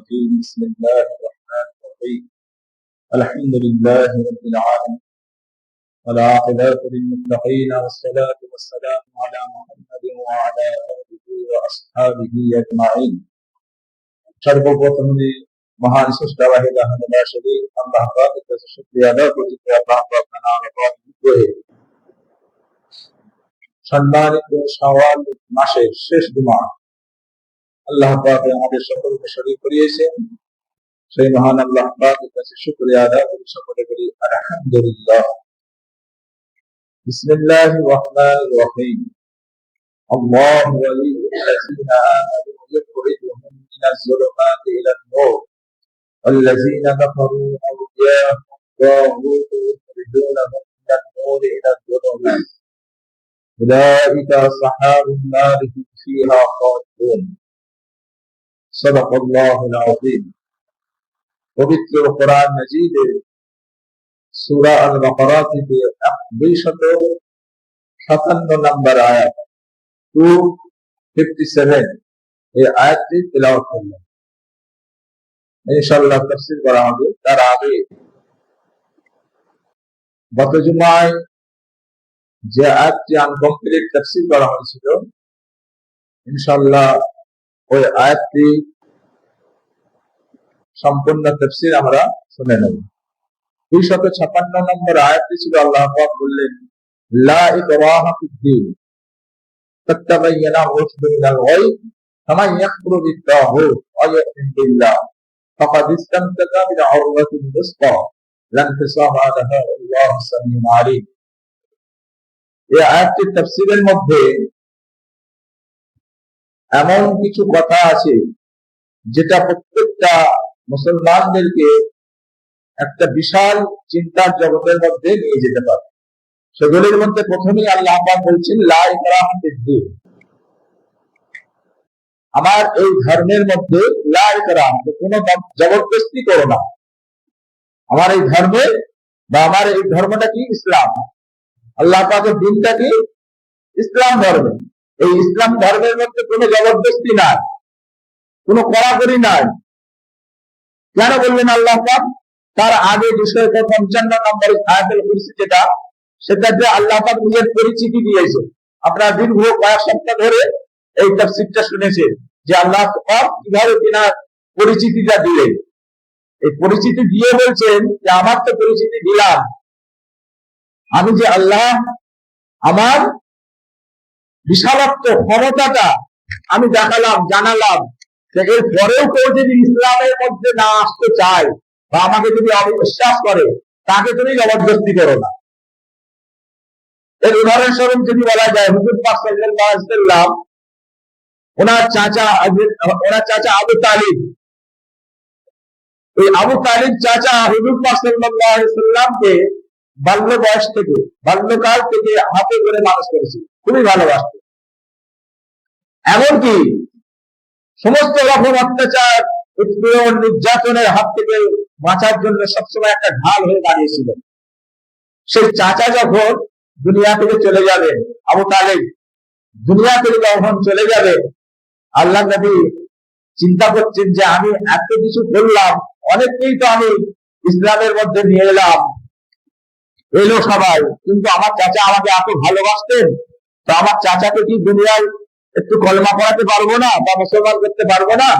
الرجيم بسم الله الرحمن الرحيم الحمد لله رب العالمين والعاقبة للمتقين والصلاة والسلام على محمد وعلى آله وأصحابه أجمعين সর্বপ্রথমে মহান স্রষ্টা ওয়াহিদ আহাদ লা শরীক আল্লাহ পাকের কাছে শুকরিয়া আদায় করি যে আল্লাহ পাক আমাদের অনুগ্রহে সম্মানিত শাওয়াল মাসের শেষ জুমা আল্লাহ পাক আমাদের সকলকে শরীক করিয়েছেন। সেই মহান আল্লাহ পাকের কাছে শুকরিয়া আদায় করি, সকলে বলি আলহামদুলিল্লাহ। বিসমিল্লাহির রহমানির রহিম। আল্লাহু ওয়ালিয়ুল্লাযীনা আমানু ইখরিজুহুম মিনাজ যুলুমাতি ইলান নূর ওয়াল্লাযীনা কাফারু আওলিয়াহুম তাগুত ইখরিজুনাহুম মিনান নূর ইলাজ যুলুমাত উলাইকা আসহাবুন নার হুম ফীহা খালিদুন। সাদাকাল্লাহুল আযীম। পবিত্র কোরআন মাজিদের সূরা আল বাকারা থেকে 257 নম্বর আয়াত 257 এই আয়াতটি তেলাওয়াত করলাম। ইনশাআল্লাহ তাফসীর করা হবে। তার আগে গত জুমায় যে আয়াতটি আনকমপ্লিট তাফসীর করা হয়েছিল, ইনশাআল্লাহ ওই আয়াতটি সম্পূর্ণ তাফসীর আমরা শুনে নেব। 256 নম্বর আয়াতটি ছিল আল্লাহ পাক বললেন, লা ইকরাহা ফিদ-দীন কাদ তাবায়্যানা আর-রুশদু মিনাল গায় ফামান ইয়াকফুর বিত-তাগুত ওয়া ইউমিন বিল্লাহ ফাকাদ ইসতামসাকা বিল-উরওয়াতিল ওয়াসতা লা ইনফিসামা লাহা আল্লাহু সামিউন আলীম। এই আয়াতটির তাফসীরের মধ্যে এমন কিছু কথা আছে যেটা প্রত্যেকটা মুসলমানদেরকে একটা বিশাল চিন্তার জগতের মধ্যে নিয়ে যেতে পারে। সেগুলির মধ্যে প্রথমেই আল্লাহ পাক বলছেন, লা ইকরাহা ফিদ-দীন, আমার এই ধর্মের মধ্যে লা ইকরাহা, কোনো জবরদস্তি করো না। আমার এই ধর্মে বা আমার এই ধর্মটা কি? ইসলাম। আল্লাহ পাকের দিনটা কি? ইসলাম ধর্ম। এই ইসলাম ধর্মের মধ্যে কোনো জবরদস্তি নাই, কোনো কড়াকড়ি নাই। কেন বললেন আল্লাহ পাক? তার আগে 255 নম্বর আয়াতুল কুরসি যেটা, সেটাতে আল্লাহ পাক নিজের পরিচিতি দিয়েছে। আপনারা দীর্ঘ কয়েক সপ্তাহ ধরে এই তাফসীরটা শুনেছেন যে আল্লাহ পাক কিভাবে কিনা পরিচিতিটা দিলেন। এই পরিচিতি দিয়ে বলছেন যে আমার তো পরিচিতি দিলাম, আমি যে আল্লাহ, আমার বিশালত্ব ক্ষমতাটা আমি দেখালাম, জানালাম। এর পরেও কেউ যদি ইসলামের মধ্যে না আসতে চায় বা আমাকে যদি অবিশ্বাস করে, তাকে তুমি জবরদস্তি করো না। এর উদাহরণস্বরূপ যদি বলা যায়, হুজুর পাক সাল্লাল্লাহু আলাইহি ওয়াসাল্লাম ওনার চাচা আবু তালিব, ওই আবু তালিব চাচা হুজুর পাক সাল্লাল্লাহু আলাইহি ওয়াসাল্লামকে বাল্যকাল থেকে হাতে করে মানুষ করেছে, খুবই ভালোবাসত। এমনকি সমস্ত রকম অত্যাচার, উৎপীড়ন, নির্যাতনের হাত থেকে বাঁচার জন্য সবসময় একটা ঢাল হয়ে দাঁড়িয়েছিল। সেই চাচা যখন দুনিয়া থেকে চলে যাবেন, আবু তালেব দুনিয়া থেকে যখন চলে যাবে, আল্লাহ নবী চিন্তা করছেন যে আমি এত কিছু করলাম, অনেককেই তো আমি ইসলামের মধ্যে নিয়ে এলো সবাই, কিন্তু আমার চাচা আমাকে এত ভালোবাসতেন, তো আমার চাচাকে কি দুনিয়ায় একটু কলমা পড়াতে পারবো না বা মুসলমান করতে পারবো না?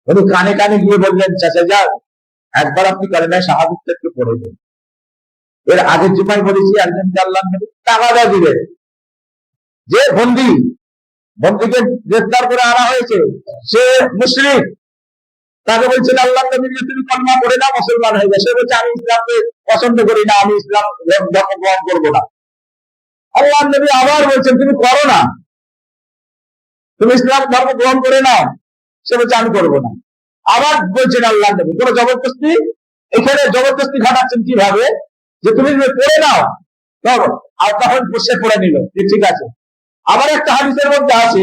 উনি কানে কানে গিয়ে বললেন, চাচা যান, একবার আপনি কালেমায়ে শাহাদাত একটু পড়ে দেন। এর আগের জুমায় বলেছি, একজনকে আল্লাহ নবী তাগাদা দিলেন, যে বন্দীকে গ্রেফতার করে আনা হয়েছে, সে মুশরিক। তাকে বলছেন আল্লাহ নবী, তুমি কলমা পড়ে না, মুসলমান হয়ে যায়। সে বলছে আমি ইসলামকে পছন্দ করি না, আমি ইসলাম ধর্ম গ্রহণ করবো না। আল্লাহ নবী আবার বলছেন, তুমি করো না, তুমি ইসলাম ধর্ম গ্রহণ করে নাও। সে বলছে আমি করবো না। আবার বলছেন আল্লাহ নবী, কোনো জবরদস্তি, এখানে জবরদস্তি ঘটাচ্ছেন কিভাবে, যে তুমি পড়ে নাও, আর তখন সে পড়ে নিল, ঠিক আছে। আবার একটা হাদিসের মধ্যে আছে,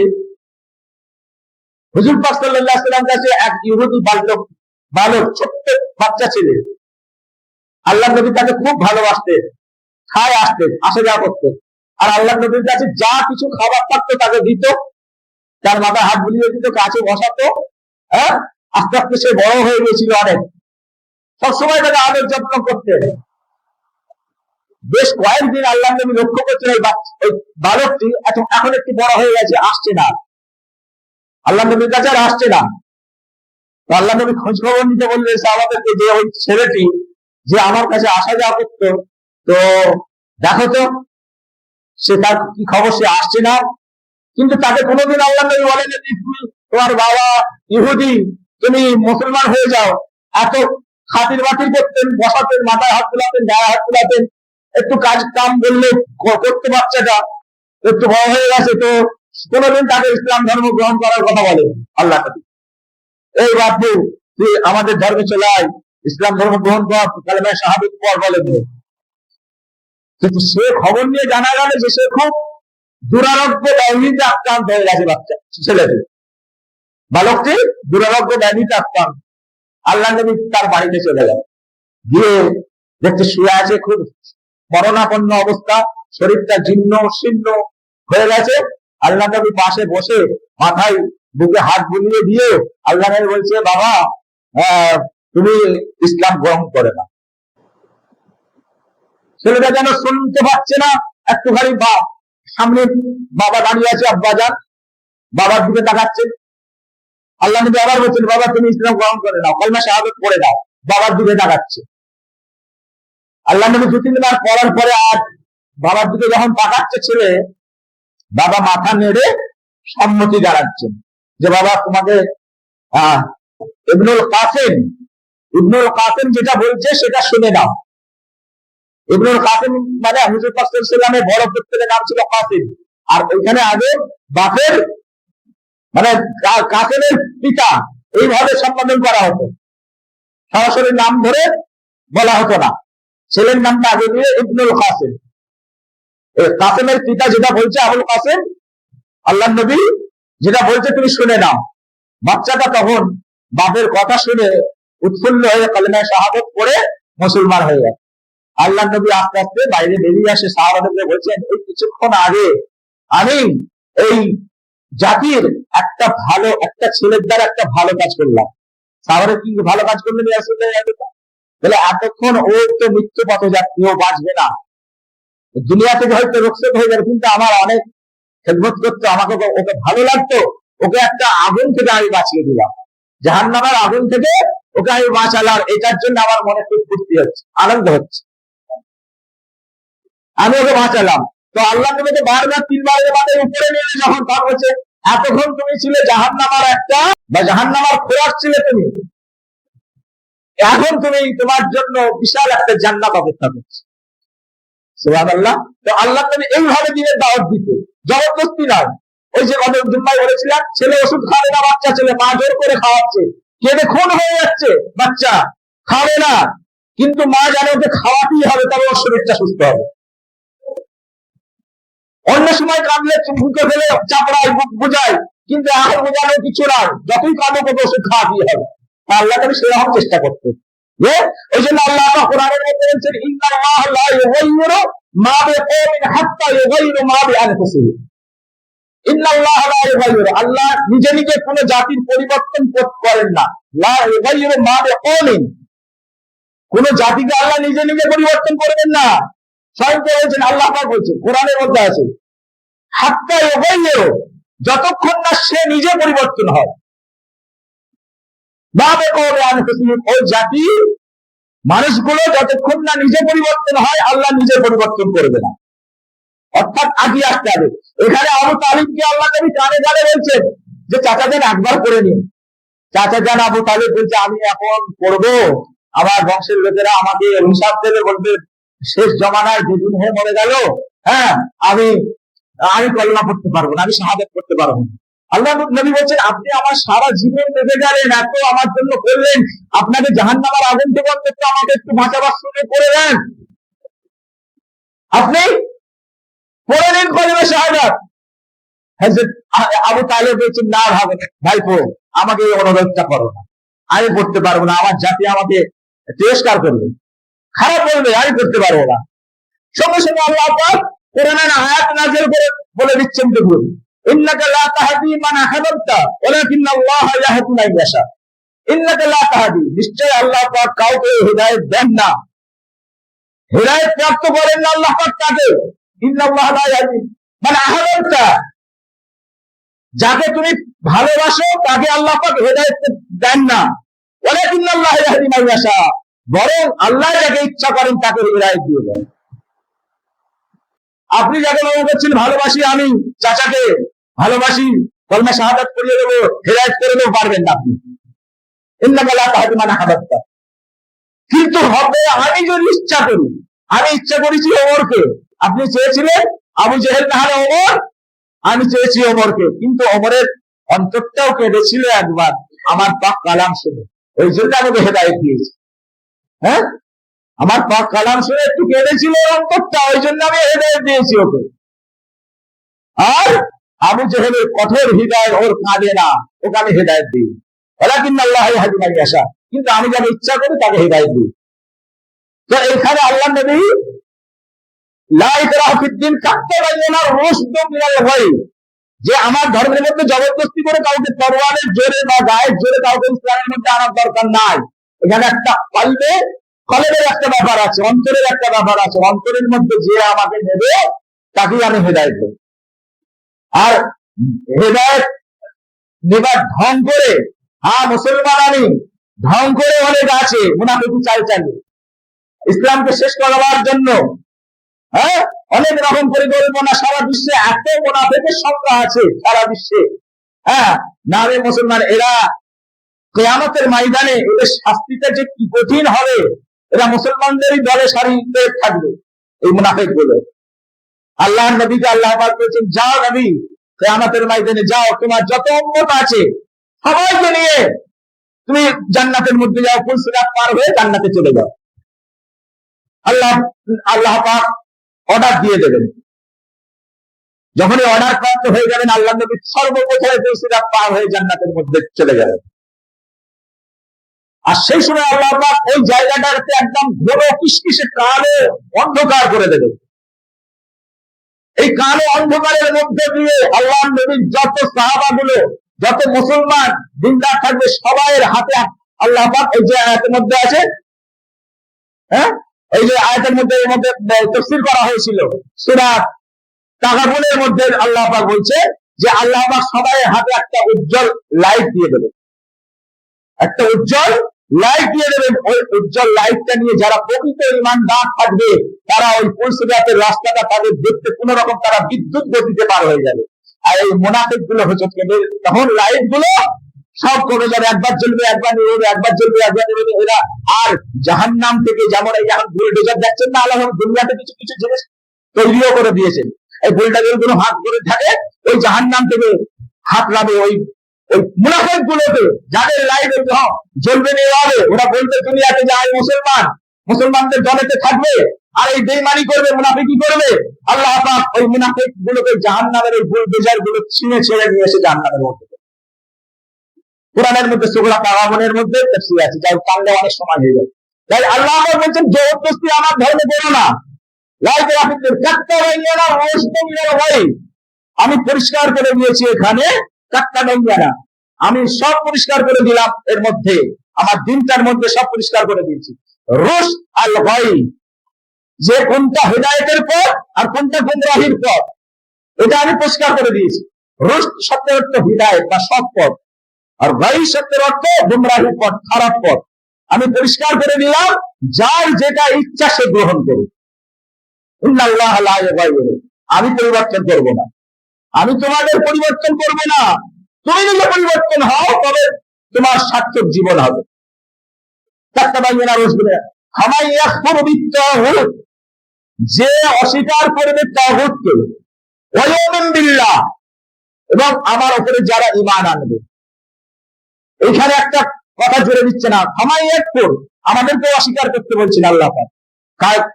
হুজুর পাক সাল্লাল্লাহু আলাইহি ওয়াসাল্লাম কাছে এক ইহুদি বালক, ছোট্ট বাচ্চা ছেলে, আল্লাহ নবী তাকে খুব ভালোবাসতেন, খায় আসতেন, আসা যাওয়া করতেন। আর আল্লাহ নবীর কাছে যা কিছু খাবার থাকতো তাকে দিত, তার মাথায় হাত বুলিয়ে দিত, কাছে বসাতো, হ্যাঁ, আস্তে আস্তে সে বড় হয়ে গেছিল অনেক, সবসময় তাকে আদর যত্ন করতে। বেশ কয়েকদিন আল্লাহ নবী লক্ষ্য করছেন ওই বালকটি এখন একটু বড় হয়ে গেছে, আসছে না, আল্লাহ নবীর কাছে আর আসছে না। আল্লাহ নবী খোঁজ খবর নিতে বললেন সাহাবাদেরকে যে ওই ছেলেটি যে আমার কাছে আসা যাওয়া করতো, তো দেখো তো সে তার কি খবর, সে আসছে না। কিন্তু তাকে কোনোদিন আল্লাহ নবী বলেন যে তুমি, তোমার বাবা ইহুদি, তুমি মুসলমান হয়ে যাও। এত খাতির বাতির করতেন, বসাতেন, মাথায় হাত তুলাতেন, গায়ে হাত তুলাতেন, একটু কাজ কাম বললে করতে বাচ্চাটা একটু বড় হয়ে গেছে, তো কোনোদিন তাকে ইসলাম ধর্ম গ্রহণ করার কথা বলেন আল্লাহ নবী। এই বাপু তুই আমাদের ধর্মে চলে আয়, ইসলাম ধর্ম গ্রহণ কর, কালেমা শাহাদাত পড় বলেন। কিন্তু সে খবর নিয়ে জানা গেল যে সে খুব দুরারোগ্য ব্যাধিতে আক্রান্ত হয়ে গেছে, বাচ্চা ছেলেটি, বালকটি দুরারোগ্য ব্যাধিতে আক্রান্ত। আল্লাহ নবী তার বাড়িতে চলে গেল, গিয়ে দেখতে শুয়ে আছে, খুব মরণাপন্ন অবস্থা, শরীরটা জীর্ণ শীর্ণ হয়ে গেছে। আল্লাহ নবী পাশে বসে মাথায় বুকে হাত বুলিয়ে দিয়ে আল্লাহ নবী বলছে, বাবা তুমি ইসলাম গ্রহণ করে না। ছেলেটা যেন শুনতে পাচ্ছে না, একটুখানি সামনে বাবা দাঁড়িয়ে আছে, আব্বা যান, বাবার দিকে তাকাচ্ছে। আল্লাহ নবী আবার বলছেন, বাবা তুমি ইসলাম গ্রহণ করে নাও, কালেমা শাহাদাত পড়ে দাও, বাবার দিকে তাকাচ্ছে। আল্লাহ নবী 2-3 বার পড়ার পরে আর বাবার দিকে যখন তাকাচ্ছে ছেলে, বাবা মাথা নেড়ে সম্মতি জানাচ্ছেন যে বাবা তোমাকে ইবনুল কাসেম যেটা বলছে সেটা শুনে নাও। ইবনুল কাসেম মানে হুজুর পাক সাল্লাল্লাহু আলাইহি ওয়াসাল্লামের বড় পুত্রের নাম ছিল কাসেম, আর ওইখানে আগে বাপের মানে কাসেমের পিতা এইভাবে সম্বোধন করা হতো, সরাসরি নাম ধরে বলা হতো না, ছেলের নামটা আগে দিয়ে ইবনুল কাসেম। কাসেমের পিতা যেটা বলছে আবুল কাসেম, আল্লাহ নবী যেটা বলছে তুমি শুনে নাও। বাচ্চাটা তখন বাপের কথা শুনে উৎফুল্ল হয়ে কালেমা শাহাদাত পড়ে মুসলমান হয়ে গেছে। আল্লাহ নবী আস্তে আস্তে বাইরে বেরিয়ে আসে, সাহাবাদেরকে বলছেন, এই কিছুক্ষণ আগে আমি এই জাতির একটা ছেলের দ্বারা একটা ভালো কাজ করলাম। সাহাবারা কি ভালো কাজ করলেন? বলে এতক্ষণ ও তো মৃত্যু পথযাত্রী, ও বাঁচবে না, দুনিয়া থেকে হয়তো রক্ষিত হয়ে যাবে, কিন্তু আমার অনেক খেদমত করতো, আমাকে ওকে ভালো লাগতো, ওকে একটা আগুন থেকে আমি বাঁচিয়ে দিলাম, জাহান্নামের আগুন থেকে ওকে আমি বাঁচালাম, এটার জন্য আমার মনে খুব ফুর্তি হচ্ছে, আনন্দ হচ্ছে, আমি ওকে বাঁচালাম। তো আল্লাহ নবীকে বারবার 3 বারের মাথায় উপরে নিয়ে যখন তার হচ্ছে, এতক্ষণ তুমি ছিলে জাহান্নামের একটা বা জাহান্নামের খোরাক ছিলে তুমি, এখন তুমি তোমার জন্য বিশাল একটা জান্নাত অপেক্ষা করছে। সুবহানাল্লাহ। তো আল্লাহ নবী এইভাবে দিনের দাওয়াত দিতে, জবরদস্তি নয়। ওই যে কত জুম্মায় বলেছিলাম, ছেলে ওষুধ খাবে না, বাচ্চা ছেলে, মা জোর করে খাওয়াচ্ছে, কেঁদে খুন হয়ে যাচ্ছে, বাচ্চা খাবে না, কিন্তু মা জানে ওকে খাওয়াতেই হবে, তবে ওর শরীরটা সুস্থ হবে। অন্য সময় কাঁদলে বুকে ফেলে চাপড়ায়, বুক বুঝায়, কিন্তু এখন বোঝানো কিছু নয়, যতই কাঁদো কত ওষুধ খাওয়াতেই হবে। আল্লাহ নবী সেরকম চেষ্টা করতে, ওই জন্য আল্লাহ কোরআনের মধ্যে বলছেন, ইন্নাল্লাহ লা ইউগাইয়িরু মা বিকওমিন হাত্তা ইউগাইয়িরু মা বিআনফুসিহিম। ইন্নাল্লাহ লা ইউগাইয়িরু, আল্লাহ নিজে নিজে কোন জাতির পরিবর্তন করেন না। লা ইউগাইয়িরু মা বিকওমিন, কোন জাতিকে আল্লাহ নিজে নিজে পরিবর্তন করবেন না। স্বয়ং বলছেন, আল্লাহ পাক বলছেন, কোরআনের মধ্যে আছে, হাত্তা ইউগাইয়িরু, যতক্ষণ না সে নিজে পরিবর্তন হয়, মা বিকওমিন আনফুসিহিম, ওই জাতি মানুষগুলো যতক্ষণ না নিজে পরিবর্তন হয়, আল্লাহ নিজে পরিবর্তন করবে না, অর্থাৎ আগিয়ে আসতে হবে। এখানে আবু তালিবকে আল্লাহ নবী কানে কানে বলছেন যে চাচা যান একবার করে নিন। চাচা যান আবু তালিব বলছে, আমি এখন করবো, আমার বংশের লোকেরা আমাকে হিসাব দেবে, বলবে শেষ জমানায় দুদিন হয়ে মরে গেল, হ্যাঁ আমি কলমা পড়তে পারবো না, আমি শাহাদাত করতে পারবো না। আল্লাহ নবী বলছেন, আপনি আমার সারা জীবন বেঁধে গেলেন, এত আমার জন্য করলেন, আপনাকে জাহান্নামের আগুন থেকে অন্তত আমাকে একটু বাঁচাবার শুনে করে দেন, আপনি পড়ে নিন কলিমা শাহাদাত। আবু তালেব বলছেন, না ভাইপো, আমাকে এই অনুরোধটা করো না, আমি পড়তে পারবো না, আমার জাতি আমাকে তিরস্কার করবে, খারাপ বলবে, আমি করতে পারবো না। সঙ্গে সঙ্গে আল্লাহ পাক কোরআনের আয়াত নাযিল করে বলে দিচ্ছেন, দেখুন ইন্নাকা লা তাহদি মান আহবাবতা ওয়ালাকিন্নাল্লাহা ইয়াহদি মান ইয়াশা। ইন্নাকা লা তাহদি, নিশ্চয় আল্লাহ পাক কাউকে হিদায়াত দেন না, হিদায়াত প্রাপ্ত করেন না আল্লাহ পাক কাকে? ইন্নাল্লাহা লা ইয়াহদি মান আহবাবতা, যাকে তুমি ভালোবাসো তাকে আল্লাহ পাক হিদায়াত দেন না। ওয়ালাকিন্নাল্লাহা ইয়াহদি মান ইয়াশা, বরং আল্লাহ যাকে ইচ্ছা করেন তাকে হিদায়াত দিয়ে দেন। আপনি যাকে মনে করছেন ভালোবাসি, আমি চাচাকে ভালোবাসি, কলমা শাহাদাত করিয়ে দেবো, হিদায়াত করে দেবো, পারবেন না আপনি। ইন্নাকা লা তাহদি মান আহবাবতা, কিন্তু হবে আমি যদি ইচ্ছা করি। আমি ইচ্ছা করেছি ওমরকে, আপনি চেয়েছিলেন আবু জেহেল না হলে ওমর, আমি চেয়েছি ওমরকে, কিন্তু ওমরের অন্তরটাও কেঁদেছিল একবার আমার পাক কালাম শুনে, ওই জন্য আমাকে হেদায়েত দিয়েছে। হ্যাঁ, আমার পাক কালাম শুনে একটু কেঁদেছিল অন্তরটা, ওই জন্য আমি হেদায়েত দিয়েছি ওকে। আর আবু জেহেলের কঠোর হৃদয়, ওর কাঁদে না, ওকে আমি হেদায়েত দিই। ওয়ালাকিন্নাল্লাহা ইয়াহদি মান ইয়াশা, কিন্তু আমি যাকে ইচ্ছা করি তাকে হেদায়েত দিই। তো এখানে আল্লাহ নবী লা ইকরাহা ফিদ্দীন কাদ তাবায়্যানা রুশদু মিনাল গায়, যে আমার ধর্মের মধ্যে জবরদস্তি করে কাউকে তরবারের জোরে বা গায়ের জোরে কাউকে ইসলামের মধ্যে আনার দরকার নাই। এখানে একটা কলবের একটা ব্যাপার আছে, অন্তরের একটা ব্যাপার আছে, অন্তরের মধ্যে যে আমাকে নেবে তাকেই আমি হেদায়েত দেব। আর হেদায়েত নেবার ঢং করে, হ্যাঁ মুসলমান আমি, ঢং করে অনেক আছে মুনাফিকি চাল চালিয়ে ইসলামকে শেষ করাবার জন্য। হ্যাঁ, অনেক রকম পরিকল্পনা, সারা বিশ্বে এত মুনাফিকের সংখ্যা আছে সারা বিশ্বে। হ্যাঁ, নামে মুসলমান, এরা কিয়ামতের ময়দানে এদের শাস্তিটা যে কি কঠিন হবে, এরা মুসলমানদেরই দলে সারিতে থাকবে এই মুনাফিক গুলো। আল্লাহর নবীকে আল্লাহ পাক বলেছেন, যাও নবী কিয়ামতের ময়দানে যাও, তোমার যত উম্মত আছে সবাইকে নিয়ে তুমি জান্নাতের মধ্যে যাও, ফুল সিরাত পার হয়ে জান্নাতে চলে যাও। আল্লাহ পাক অর্ডার দিয়ে দেবেন। যখনই অর্ডার প্রাপ্ত হয়ে যাবেন, আল্লাহ নবী সর্বপ্রথমে ফুল সিরাত পার হয়ে জান্নাতের মধ্যে চলে যাবেন। আর সেই সময় আল্লাহ পাক ওই জায়গাটাতে একদম ঘোর কিসকিসে কালো অন্ধকার করে দেবেন। এই কালো অন্ধকারের মধ্যে দিয়ে আল্লাহ নবীর যত সাহাবা গুলো, যত মুসলমান দিনদার থাকবে, সবাইয়ের হাতে আল্লাহ পাক এই যে আয়াতের মধ্যে আছে, হ্যাঁ এই যে আয়াতের মধ্যে তাফসীর করা হয়েছিল সূরা তাগাবুনের মধ্যে, আল্লাহ পাক বলছে যে আল্লাহ পাক সবাইয়ের হাতে একটা উজ্জ্বল লাইট দিয়ে দেবেন, একটা উজ্জ্বল লাইট দিয়ে দেবেন। ওই উজ্জ্বল লাইটটা নিয়ে যারা প্রকৃত ঈমানদার থাকবে, তারা ওই ফুল সিরাতের রাস্তাটা তাদের দেখতে কোন রকম তারা বিদ্যুৎ গতিতে পার হয়ে যাবে। আর এই মুনাফিক গুলো হচ্ছে, তখন লাইট গুলো সব কমে যাবে, একবার জ্বলবে একবার নিবে, একবার জ্বলবে একবার নিবে এরা। আর জাহান্নাম থেকে যেমন এই যখন বুলডোজার দেখছেন না, আল্লাহ দুনিয়াতে কিছু কিছু জিনিস তৈরিও করে দিয়েছেন, এই বুলডোজার গুলো হাত করে থাকে, ওই জাহান্নাম থেকে হাত লাবে ওই মুনাফিক গুলোকে, যাদের লাইট জ্বলবে নেওয়াবে, ওরা বলবে দুনিয়াতে যে আমি মুসলমান, মুসলমানদের দলেতে থাকবে, আর এই বেঈমানি করবে, মুনাফিকি করবে। আল্লাহ পাক ওই মুনাফিক গুলোকে জাহান্নামের এই বুলডোজার গুলো ছিঁড়ে ছেড়ে নিয়ে এসে জাহান্নামের মধ্যে। কোরআনের মধ্যে সূরা তাগাবুনের মধ্যে তাফসীর আছে, যাই কালকে অনেক সময় হয়ে যাবে। তাই আল্লাহ পাক বলছেন, জবরদস্তি আমার ধর্মে করো না। আমি পরিষ্কার করে দিয়েছি এখানে, আমি সব পরিষ্কার করে দিলাম এর মধ্যে, আমার দিনটার মধ্যে সব পরিষ্কার করে দিয়েছি। রুশ আল গাই, যে কোনটা হিদায়াতের পথ আর কোনটা গুমরাহির পথ, এটা আমি পরিষ্কার করে দিয়েছি। রুশ শব্দের অর্থ হিদায়াত বা সৎ পথ, আর গাই শব্দের অর্থ গুমরাহির পথ, খারাপ পথ। আমি পরিষ্কার করে দিলাম, যার যেটা ইচ্ছা সে গ্রহণ করুক। ইন্নাল্লাহা লা ইউগাইয়িরু, আমি পরিবর্তন করব না, আমি তোমাদের পরিবর্তন করব না। তুমি যদি পরিবর্তন হও, তবে তোমার সার্থক জীবন হবে। যে অস্বীকার করবে তাগুতকে, ওয়া ইউমিন বিল্লাহ, এবং আমার উপরে যারা ঈমান আনবে। এখানে একটা কথা জুড়ে দিচ্ছে না, হামাইয়াতপুর আমাদেরকে অস্বীকার করতে বলছেন আল্লাহ পাক।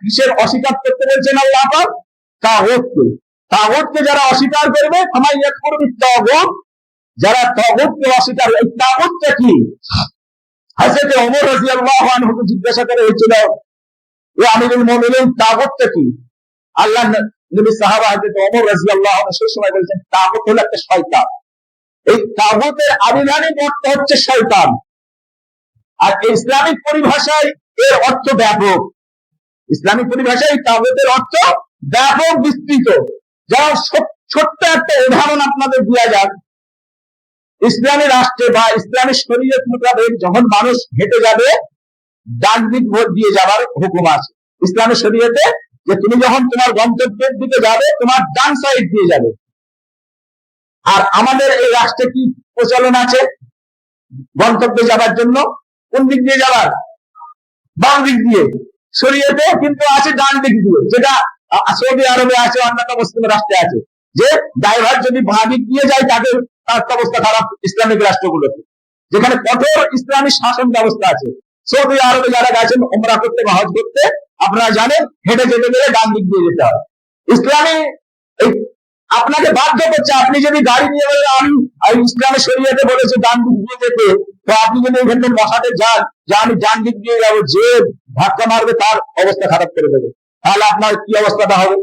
কিসের অস্বীকার করতে বলছেন আল্লাহ পাক? তাগুতকে। তাগুতকে যারা অস্বীকার করবে, হামাইয়াতপুর বিত্তাগুত, যারা তাগুতকে অস্বীকার, এই তাগুতটা কি? হযরত ওমর রাদিয়াল্লাহু আনহুকে জিজ্ঞাসা করা হয়েছিল, ও আমিরুল মুমিনিন, তাগুতটা কি? আল্লাহ নবী সাহাবা হযরত ওমর রাদিয়াল্লাহু আনহু সেই সময় বলেছেন তাগুত হলো একটা শয়তান। এই তাগুতের আবিধানিক অর্থ হচ্ছে শয়তান, আর ইসলামিক পরিভাষায় এর অর্থ ব্যাপক। ইসলামিক পরিভাষায় তাগুতের অর্থ ব্যাপক বিস্তৃত। যেমন ছোট্ট একটা উদাহরণ আপনাদের দেওয়া যাক, ইসলামী রাষ্ট্রে বা ইসলামী শরীয়ত মোতাবেক যখন মানুষ হেঁটে যাবে ডান দিক ভোট দিয়ে যাবার হুকুম আছে ইসলামী শরীয়তে, যে তুমি যখন তোমার গন্তব্যের দিকে যাবে তোমার ডান সাইড দিয়ে যাবে। আর আমাদের এই রাষ্ট্রে কি প্রচলন আছে গন্তব্যে যাবার জন্য কোন দিক দিয়ে যাবার? বাম দিক দিয়ে। শরীয়তে কিন্তু আছে ডান দিক দিয়ে, যেটা সৌদি আরবে আছে, অন্যান্য মুসলিম রাষ্ট্রে আছে, যে ড্রাইভার যদি বাঁ দিক দিয়ে যায় তাকে তার অবস্থা খারাপ। ইসলামিক রাষ্ট্রগুলোতে যেখানে কঠোর ইসলামী শাসন ব্যবস্থা আছে, সৌদি আরবে যারা গেছেন উমরা করতে বা হজ করতে আপনারা জানেন হেঁটে যেতে গেলে ডান দিক দিয়ে যেতে হয়। ইসলামী আপনাকে বাধ্য করছে, আপনি যদি গাড়ি নিয়ে বলেন আমি ইসলামের শরীয়তে বলেছে ডান দিক দিয়ে যেতে, তো আপনি যদি এখানে বসাতে যান যে আমি ডান দিক দিয়ে যাবো, যে ধাক্কা মারবে তার অবস্থা খারাপ করে দেবে, তাহলে আপনার কি অবস্থাটা হবে?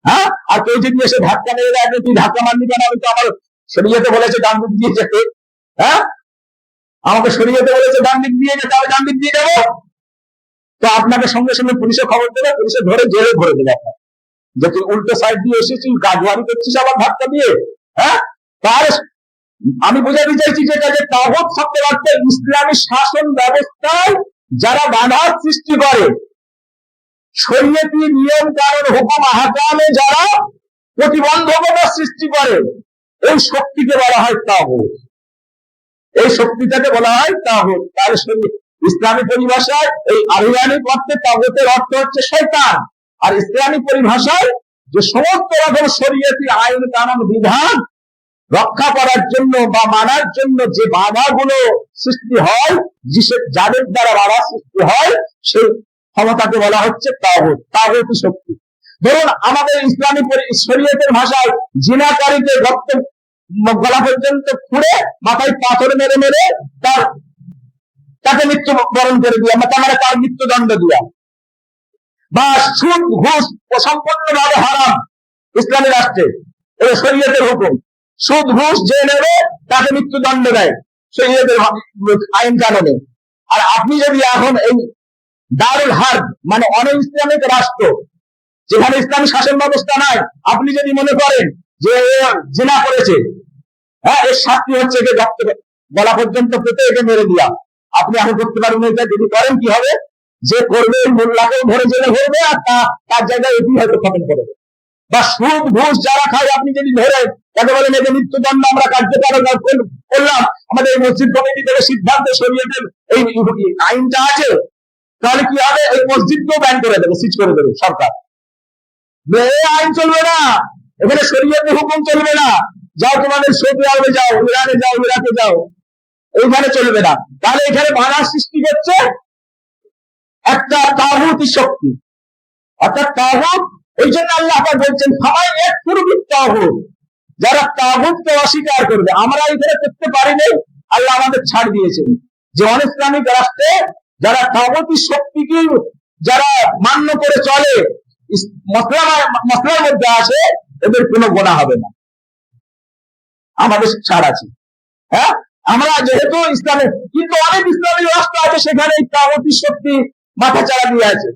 হ্যাঁ, আর কেউ যদি এসে ধাক্কা মেরে দেয় তুই ধাক্কা মারলি কেন, আমি তো আমার শরীয়তে বলেছে ডান দিক দিয়ে যেতে, হ্যাঁ আমাকে শরীয়তে বলেছে ডান দিক দিয়ে যেতে, আমি ডান দিক দিয়ে যাবো, তো আপনাকে সঙ্গে সঙ্গে পুলিশে খবর দেবে, পুলিশে ধরে জেলে ভরে দেবে আপনার, যে তুই উল্টো সাইড দিয়ে এসেছিস গাজওয়ারি করছিস আবার ধাক্কা দিয়ে। হ্যাঁ, তার আমি বোঝাতে চাইছি যেটা যে তাগুত শব্দের অর্থ ইসলামী শাসন ব্যবস্থায় যারা বাধার সৃষ্টি করে, শরীয়তি নিয়ম কানুন হুকুম আহকামে যারা প্রতিবন্ধকতা সৃষ্টি করে, এই শক্তিকে বলা হয় তাগুত। এই শক্তিটাকে বলা হয় তাগুত। তার ইসলামী পরিভাষায় এই আবিধানিক অর্থে তাগুতের অর্থ হচ্ছে শয়তান, আর ইসলামী পরিভাষায় যে সমস্ত রকম শরীয়তি আইন কানুন বিধান রক্ষা করার জন্য বা মানার জন্য যে বাধাগুলো সৃষ্টি হয়, যাদের দ্বারা বাধা সৃষ্টি হয়, সেই ক্ষমতাকে বলা হচ্ছে তাগুত, তাগুতি শক্তি। ধরুন আমাদের ইসলামী শরীয়তের ভাষায় জিনাকারীকে রক্ত গলা পর্যন্ত খুঁড়ে মাথায় পাথর মেরে মেরে তাকে মৃত্যুবরণ করে দিয়া, মানে তার মৃত্যুদণ্ড দিয়া, বা সুদ ঘুষ সম্পূর্ণভাবে হারাম ইসলামী রাষ্ট্রে, এটা শরীয়তের হুকুম। সুদ ঘুষ যে নেবে তাকে মৃত্যুদণ্ড দেয় শরীয়তের আইন কানুনে। আর আপনি যদি এখন এই দারুল হার্ব মানে অন ইসলামিক রাষ্ট্র যেখানে ইসলামী শাসন ব্যবস্থা নাই, আপনি যদি মনে করেন যে জিনা করেছে, হ্যাঁ এর শাস্তি হচ্ছে একে রক্ত গলা পর্যন্ত পেতে একে মেরে দিয়া, আপনি এখন করতে পারবেন এটা। যদি করেন কি হবে, যে করবে মোল্লাকেও ধরে জেলে ভরবে, আর তার জায়গায় এটি হয়তো খতম করে দেবে। বা সুদ ঘুষ যারা খায় আপনি যদি ধরে তাকে বলেন একে মৃত্যুদণ্ড আমরা কার্যকর করলাম, আমাদের এই মসজিদ কমিটি থেকে সিদ্ধান্ত শরীয়তের এই আইনটা আছে, তাহলে কি হবে, এই মসজিদকেও ব্যান করে দেবে, সিজ করে দেবে সরকার। এই আইন চলবে না, এখানে শরীয়তের হুকুম চলবে না, যাও তোমাদের সৌদি আরবে যাও, ইরানে যাও, ইরাকে যাও, এইখানে চলবে না। তাহলে এখানে বাধার সৃষ্টি করছে একটা তাগুতি শক্তি, অর্থাৎ তাগুত। ওই জন্য আল্লাহ পাক বলছেন ফামাই ইয়াকফুরু বিত-তাগুত, যারা তাগুতকে অস্বীকার করবে। আমরা এখানে করতে পারিনি, আল্লাহ আমাদের ছাড় দিয়েছেন যে অন ইসলামিক রাষ্ট্রে যারা তাগুতি শক্তিকে যারা মান্য করে চলে, মসলার মধ্যে আছে, এদের কোনো গুনাহ হবে না, আমাদের ছাড় আছে। হ্যাঁ, আমরা যেহেতু ইসলামে, কিন্তু অনেক ইসলামী রাষ্ট্র আছে সেখানে এই তাগুতি শক্তি মাথা চাড়া দিয়ে আছে।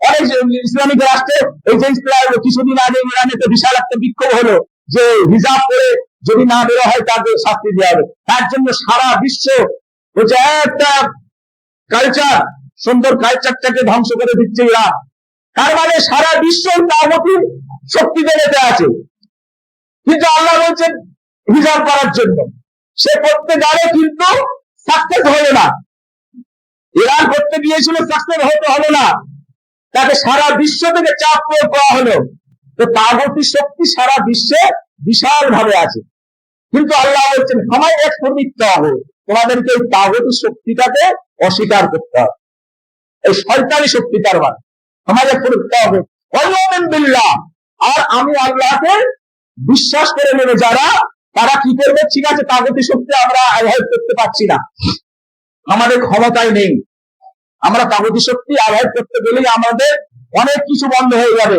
অনেক ইসলামিক রাষ্ট্রে এই যে কিছুদিন আগে ইরানেতে বিশাল একটা বিক্ষোভ হলো যে হিজাব করে যদি না বেরো হয় তাকে শাস্তি দেওয়া হবে। তার জন্য সারা বিশ্ব হচ্ছে একটা কালচার, সুন্দর কালচারটাকে ধ্বংস করে দিচ্ছে ইরান। তার মানে সারা বিশ্ব তাগুতি শক্তিতে মেতে আছে, কিন্তু আল্লাহ বলছেন হিজাব করার জন্য। সে করতে গেলে কিন্তু সাকসেস হলো না, ইরান করতে গিয়েছিল, সাকসেস হলো না, তাকে সারা বিশ্ব থেকে চাপ প্রয়োগ করা হলো। তো তাগুতি শক্তি সারা বিশ্বে বিশাল ভাবে আছে, কিন্তু আল্লাহ বলছেন আমায় এক প্রবৃত্ত হবে, তোমাদেরকে এই তাগুতি শক্তিটাকে অস্বীকার করতে হবে, এই শয়তানি শক্তি তার মানে আমায় এক প্রবৃত্ত হবে। বিল্লাহ, আর আমি আল্লাহকে বিশ্বাস করে নেবে যারা, তারা কি করবে, ঠিক আছে তাগুতি শক্তি আমরা অ্যাভয়েড করতে পারছি না, আমাদের ক্ষমতায় নেই, আমরা তাগুতি শক্তি অ্যাভয়েড করতে গেলেই আমাদের অনেক কিছু বন্ধ হয়ে যাবে,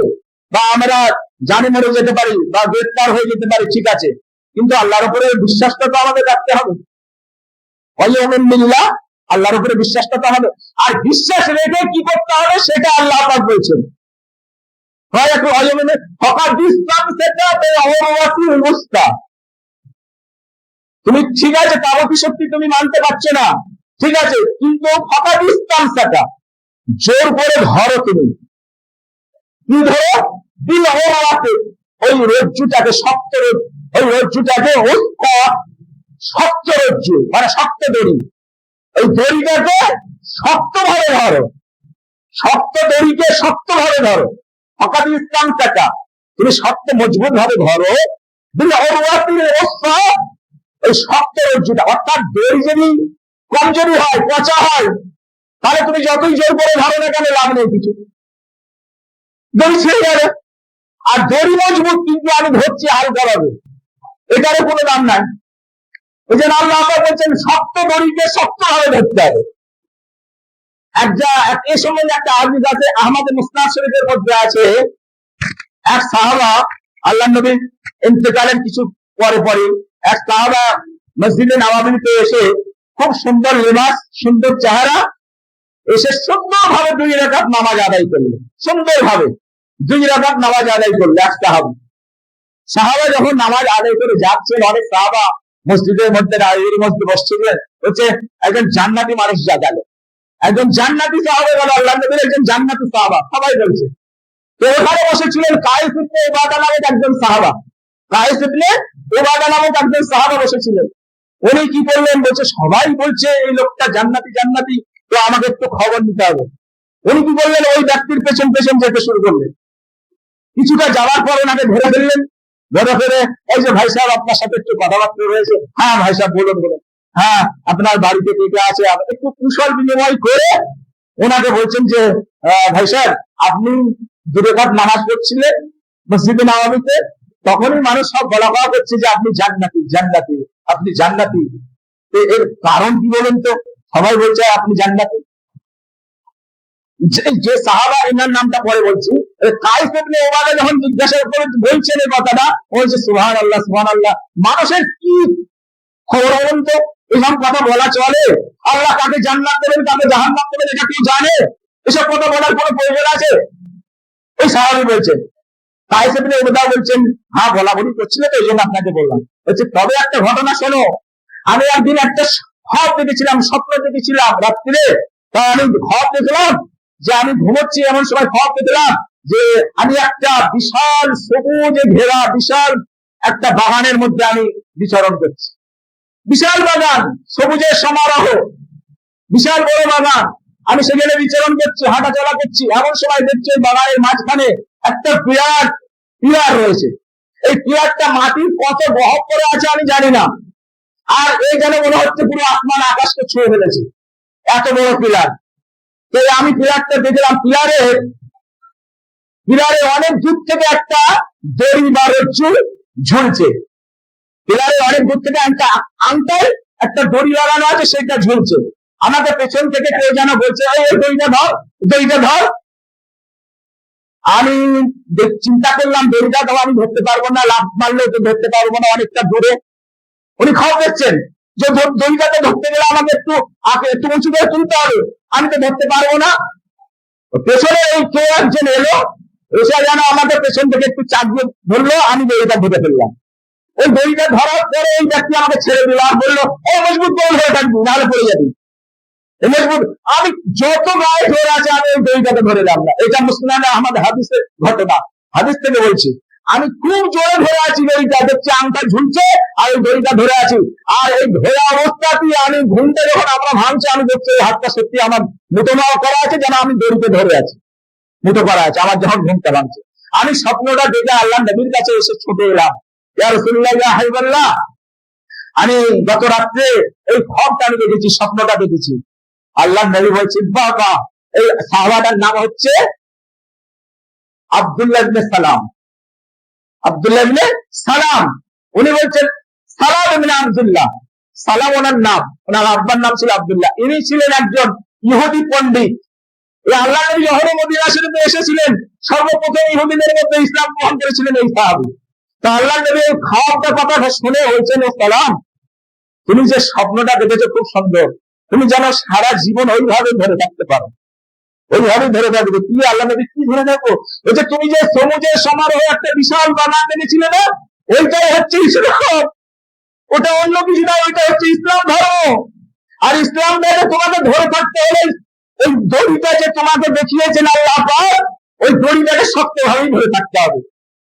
বা আমরা জানে মরে যেতে পারি, বা গ্রেফতার হয়ে যেতে পারি, ঠিক আছে, কিন্তু আল্লাহর উপরে বিশ্বাসটা তো আমাদের রাখতে হবে। মিল্লাহ, আল্লাহর উপরে বিশ্বাসটা তো হবে। আর বিশ্বাস রেখে কি করতে হবে সেটা আল্লাহ পাক বলছেন। তুমি ঠিক আছে, তাবকি শক্তি তুমি মানতে পারছো না, ঠিক আছে, কিন্তু ফকাত ইসলাম সেটা জোর করে ধরো, তুমি কি ধরো, দিল হওয়াতে ওই রজ্জুটাকে শক্ত, ওই রজ্জুটাকে শক্ত রজ্জু মানে শক্ত দড়ি, ওই দড়িটাকে শক্তভাবে ধরো, শক্ত দড়িকে শক্তভাবে ধরো। ফকাত ইসলাম টাকা তুমি শক্ত মজবুত ভাবে ধরো, দিল অবস্থা ওই শক্ত রজ্জুটা। অর্থাৎ দড়ি যদি কমজোরি হয়, পচা হয়, তাহলে তুমি যতই জোর করে ধরো না কেন, লাভ নেই কিছু, দড়ি ছেড়ে যাবে। আর দড়ি মজবুত, কিন্তু আমি ধরছি হালকা ভাবে, এটারও কোনো দাম নাই। ওই জন্য আল্লাহ বলছেন শক্ত দড়িকে শক্ত ভাবে ধরতে হবে। এ সম্বন্ধে একটা হাদিস আছে, আহমদ মুসনাদ শরীফের মধ্যে আছে, এক সাহাবা আল্লাহ নবী ইন্তেকালের কিছু পরে পরে এক সাহাবা মসজিদে নববীতে এসে খুব সুন্দর লিবাস, সুন্দর চেহারা, এসে সুন্দর ভাবে 2 রাকাত নামাজ আদায় করলেন, সুন্দর ভাবে 2 রাকাত নামাজ আদায় করলেন এক সাহাবা। সাহাবা যখন নামাজ আদায় করে যাচ্ছেন, অনেক সাহাবা মসজিদের মধ্যে বসছিলেন, হচ্ছে একজন জান্নাতি মানুষ যা গেল, একজন জান্নাতি সাহাবা গেল, আল্লাহ নবীর একজন জান্নাতি সাহাবা, সবাই বলছে। তো ওখানে বসেছিলেন কায়েস ইবনে উবাদা নামক একজন সাহাবা, কায়েস ইবনে উবাদা নামক একজন সাহাবা বসেছিলেন। উনি কি করলেন, বলছে সবাই বলছে এই লোকটা জান্নাতি জান্নাতি, তো আমাকে একটু খবর নিতে হবে। উনি কি করলেন, ওই ব্যক্তির পেছন পেছন যেতে শুরু করলেন। কিছুটা যাওয়ার পর ওনাকে ধরে ফেললেন, ধরে ফেলে এই যে ভাই সাহেব আপনার সাথে একটু কথাবার্তা রয়েছে। হ্যাঁ ভাই সাহেব বলুন বলুন। হ্যাঁ আপনার বাড়িতে কে কে আছে, একটু কুশল বিনিময় করে ওনাকে বলছেন যে ভাই সাহেব আপনি 2 রাকাত নামাজ পড়ছিলেন মসজিদে নববীতে, তখনই মানুষ সব বলা করছে যে আপনি জান্নাতি জান্নাতি, আপনি জান্নাতি। এর কারণ কি বলেন তো? সবাই বলছে আপনি জান্নাতি। যে সাহাবা, এনার নামটা পরে বলছি, কায়েস ইবনে উবাদা যখন জিজ্ঞাসা করে বলছেন এই কথাটা, বলছে সুবহানাল্লাহ সুবহানাল্লাহ। মানুষের কি খবর বলুন তো, এসব কথা বলা চলে? আল্লাহ কাকে জান্নাত দেবেন, কাকে জাহান্নাম দেবেন, এটা কেউ জানে? এসব কথা বলার কোনো প্রয়োজন আছে? ওই সাহাবী বলছেন, কায়েস ইবনে উবাদা বলছেন, হ্যাঁ বলা বলি করছিল তো, এই জন্য আপনাকে বললাম। বলছে তবে একটা ঘটনা শোনো, আমি একদিন একটা খ্বাব দেখেছিলাম, স্বপ্ন দেখেছিলাম রাত্রিরে। তা আমি খ্বাব দেখলাম যে আমি ঘুমোচ্ছি, এমন সময় খ্বাব দেখলাম যে আমি একটা বিশাল সবুজে ঘেরা বিশাল একটা বাগানের মধ্যে আমি বিচরণ করছি। বিশাল বাগান, সবুজের সমারোহ, বিশাল বড় বাগান, আমি সেখানে বিচরণ করছি, হাঁটা চলা করছি। এমন সময় দেখছি ওই বাগানের মাঝখানে একটা বিরাট পিলার রয়েছে। এই পিলারটা মাটির কত গহ্বর করে আছে আমি জানি না, আর এই যেন মনে হচ্ছে পুরো আসমান আকাশকে ছুঁয়ে ফেলেছে, এত বড় পিলার। তো আমি পিলারটা দেখলাম, পিলারে অনেক দূর থেকে একটা দড়ি বা রজ্জু ঝুলছে। পিলারে অনেক দূর থেকে একটা আংটায় একটা দড়ি লাগানো আছে, সেটা ঝুলছে। আমাকে পেছন থেকে কেউ যেন বলছে এই দড়িটা ধর, দড়িটা ধর। আমি চিন্তা করলাম দড়িটা তো আমি ধরতে পারবো না, লাফ মারলেও তো ধরতে পারবো না, অনেকটা দূরে। উনি খবর দিচ্ছেন যে দড়িটাকে ধরতে গেলে আমাকে একটু উঁচু করে তুলতে হবে, আমি তো ধরতে পারবো না। পেছনে ওই কেউ একজন এলো, এসে যেন আমাকে পেছন থেকে একটু চাপ দিয়ে ধরলো, আমি দড়িটা ধরে ফেললাম। ওই দড়িটা ধরার পরে এই ব্যক্তি আমাকে ছেড়ে দিল আর বললো এই মজবুত করে ধরে থাকবি, নাহলে পড়ে যাবি। আমি যত গায়ে ধরে আছে আমি ওই দড়িটাকে ধরে রাখলাম না। এটা মুসনাদ আহমদ হাদিসের ঘটনা, হাদিস থেকে বলছি। আমি খুব জোরে ধরে আছি দড়িটা, দেখছি আংটা ঝুলছে আর ওই দড়িটা ধরে আছি। আর এই ধরা অবস্থাতেই আমি ঘুমটা যখন আমরা ভাঙছে, আমি দেখছি এই হাতটা সত্যি আমার মুঠো করা আছে, যেন আমি দড়িতে ধরে আছি, মুঠো করা আছে আমার যখন ঘুমটা ভাঙছে। আমি স্বপ্নটা দেখে আল্লাহ নবীর কাছে এসে ছুটে এলাম, ইয়া রাসূলুল্লাহ ইয়া হাবিবাল্লাহ, আমি গত রাত্রে এই খ্বাবটা আমি দেখেছি, স্বপ্নটা দেখেছি। আল্লাহ নবী বলছেন বাবা, এই সাহাবাটার নাম হচ্ছে আব্দুল্লাহ ইবনে সালাম, আব্দুল্লাহ ইবনে সালাম। উনি বলছেন সালাম ইবনে আব্দুল্লাহ, সালাম ওনার নাম, ওনার আব্বার নাম ছিল আব্দুল্লাহ। ইনি ছিলেন একজন ইহুদি পণ্ডিত, এই আল্লাহ নবী যখন মদিনা শরীফে এসেছিলেন, সর্বপ্রথম ইহুদিদের মধ্যে ইসলাম গ্রহণ করেছিলেন এই সাহাবী। তা আল্লাহ নবী খাওয়াটা কথা শুনে বলছেন, ও সালাম, তুমি যে স্বপ্নটা দেখেছো খুব সুন্দর, তুমি যেন সারা জীবন ওইভাবে ধরে থাকতে পারো, ওইভাবে ধরে থাকবে। কি আল্লাহ নবী কি ধরে থাকবো? ওই যে তুমি যে সমুদ্রের সমারোহে একটা বিশাল বাগান দেখেছিলে না, ওইটাই হচ্ছে ইসলাম। ওটা অন্য কিছু না, ওইটা হচ্ছে ইসলাম ধর্ম। আর ইসলাম ধর্মে তোমাকে ধরে থাকতে হলে ওই দড়িটা যে তোমাকে দেখিয়েছেন আল্লাহ পাক, ওই দড়িটাকে শক্তভাবেই ধরে থাকতে হবে।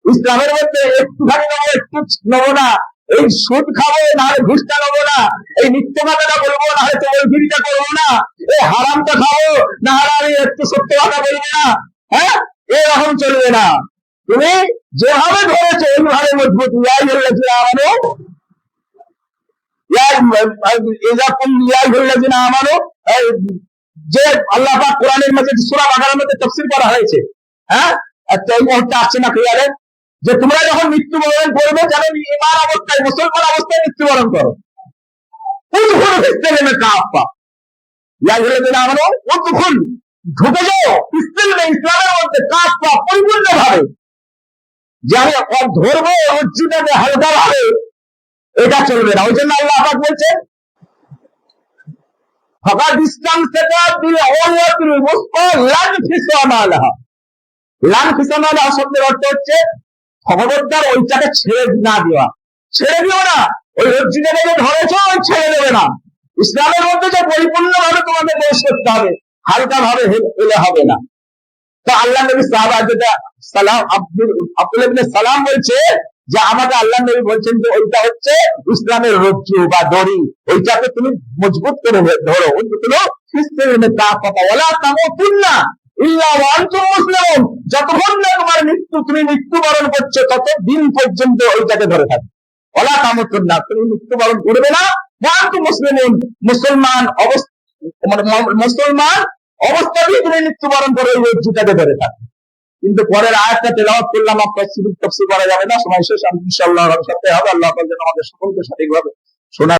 ইসলামের মধ্যে একটুখানি নেবো, একটু নেবো না, এই সুদ খাবো না হলে ঘুষটা নেবো না, এই নিত্য কথাটা বলবো না হলে চৌধুরীটা করবো না, এই হারামটা খাবো না হলে আমি একটু সত্য কথা বলবো না, হ্যাঁ, এরকম চলবে না। তুমি যেভাবে ধরেছো ওইভাবে মজবুত। যে আল্লাহ পাক কোরআনের মধ্যে সূরা বাকারার মধ্যে তাফসীর করা হয়েছে, হ্যাঁ, একটা এই মুহূর্তে আসছে না ক্লিয়ারে, যে তোমরা যখন মৃত্যুবরণ করবে যেন ঈমান অবস্থায়, মুসলমান অবস্থায় মৃত্যুবরণ করো। ঢুকে যাও ইসলামের মধ্যে কাফা পরিপূর্ণ ভাবে, যে আমি ধরবো উচ্চতাকে হালকা ভাবে, এটা চলবে না। ওই জন্য আল্লাহ পাক বলছেন, ফাকাদ ইসতামসাকা বিল উরওয়াতিল ওয়াসকা লান ফিসামা লাহা। লান ফিসামা লাহা শব্দের অর্থ হচ্ছে খবরদার ওইটাকে ছেড়ে না দেওয়া, ছেড়ে দিও না, ওই রজ্জুটাকে যে ধরেছো ওই ছেড়ে দেবে না। ইসলামের মধ্যে যে পরিপূর্ণভাবে তোমাকে প্রবেশ করতে হবে, হালকা ভাবে এলে হবে না। তো আল্লাহ নবী সাহাবা যেটা সালাম আব্দুল্লাহ ইবনে সালাম বলছে যে আমাকে আল্লাহ নবী বলছেন যে ওইটা হচ্ছে ইসলামের রজ্জু বা দড়ি, ওইটাকে তুমি মজবুত করে ধরো। যতক্ষণ না তোমার মৃত্যু, তুমি মৃত্যুবরণ করছো ততদিন পর্যন্ত ওইটাকে ধরে থাকবে। ওলা তামুতুন্না, তুমি মৃত্যুবরণ করবে না। মুসলমান অবস্থা, মানে মুসলমান অবস্থাতেই তুমি মৃত্যুবরণ করে ওই রজ্জুটাকে ধরে থাকবে। কিন্তু পরের আয়াতটা তেলাওয়াত করলাম, আপনার তাফসীর করা যাবে না, সময় শেষ। ইনশাআল্লাহ আগামী সপ্তাহে হবে। আল্লাহ পাক যেন আমাদের সকলকে সঠিকভাবে শোনা